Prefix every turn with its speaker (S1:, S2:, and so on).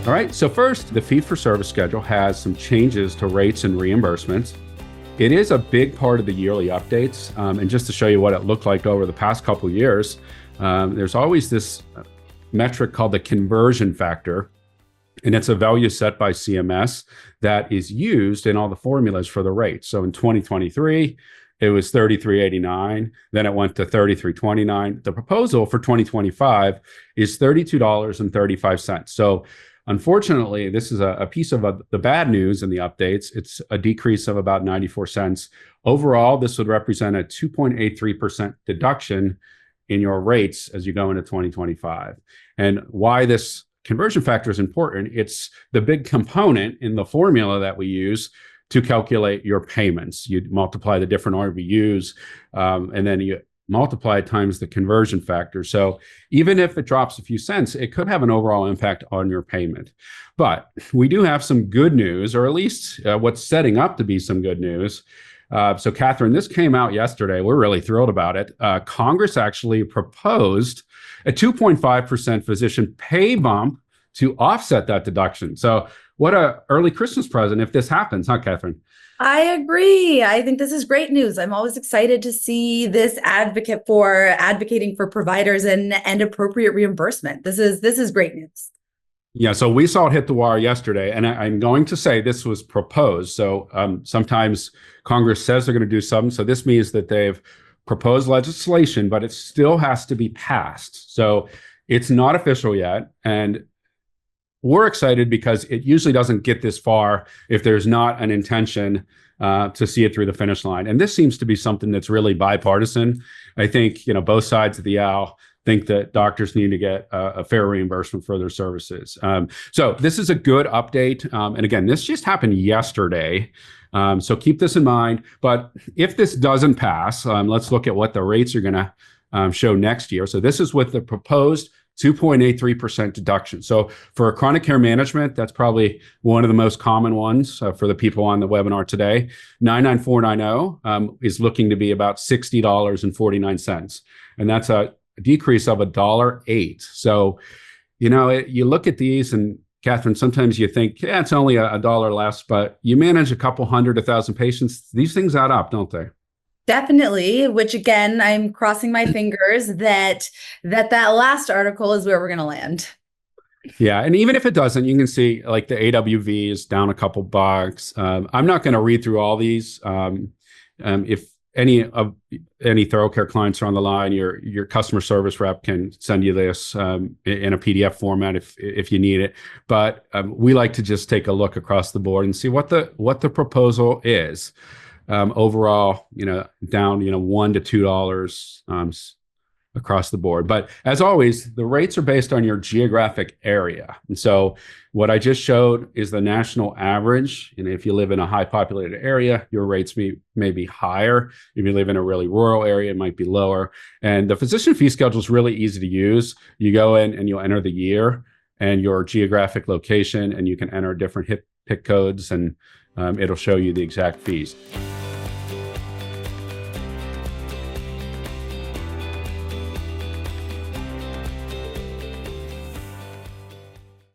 S1: All right, so first, the fee-for-service schedule has some changes to rates and reimbursements. It is a big part of the yearly updates. And just to show you what it looked like over the past couple of years, there's always this metric called the conversion factor. And it's a value set by CMS that is used in all the formulas for the rates. So in 2023, it was $33.89. Then it went to $33.29. The proposal for 2025 is $32.35. So unfortunately, this is a piece of the bad news in the updates. It's a decrease of about 94 cents. Overall, this would represent a 2.83% deduction in your rates as you go into 2025. And why this conversion factor is important, it's the big component in the formula that we use to calculate your payments. You multiply the different RVUs, and then you multiply it times the conversion factor. So even if it drops a few cents, it could have an overall impact on your payment. But we do have some good news, or at least what's setting up to be some good news. So Catherine, this came out yesterday. We're really thrilled about it. Congress actually proposed a 2.5% physician pay bump to offset that deduction. So what a early Christmas present if this happens, huh, Catherine?
S2: I agree. I think this is great news. I'm always excited to see this advocating for providers and appropriate reimbursement. This is great news.
S1: Yeah, so we saw it hit the wire yesterday, and I'm going to say this was proposed. So sometimes Congress says they're going to do something. So this means that they've proposed legislation, but it still has to be passed. So it's not official yet. And we're excited because it usually doesn't get this far if there's not an intention to see it through the finish line. And this seems to be something that's really bipartisan. I think, both sides of the aisle think that doctors need to get a fair reimbursement for their services. So this is a good update. And again, this just happened yesterday. So keep this in mind. But if this doesn't pass, let's look at what the rates are going to show next year. So this is with the proposed 2.83% deduction. So for chronic care management, that's probably one of the most common ones for the people on the webinar today. 99490 is looking to be about $60.49. And that's a decrease of $1.08. So, you look at these, and Catherine, sometimes you think, yeah, it's only a dollar less, but you manage a couple hundred, 1,000 patients. These things add up, don't they?
S2: Definitely, which again, I'm crossing my fingers that last article is where we're going to land.
S1: Yeah, and even if it doesn't, you can see like the AWV is down a couple bucks. I'm not going to read through all these. If any ThoroughCare clients are on the line, your customer service rep can send you this in a PDF format if you need it. But we like to just take a look across the board and see what the proposal is. Overall, down, $1 to $2 across the board. But as always, the rates are based on your geographic area. And so what I just showed is the national average. And if you live in a high populated area, your rates may be higher. If you live in a really rural area, it might be lower. And the physician fee schedule is really easy to use. You go in and you'll enter the year and your geographic location, and you can enter different HIT codes, and it'll show you the exact fees.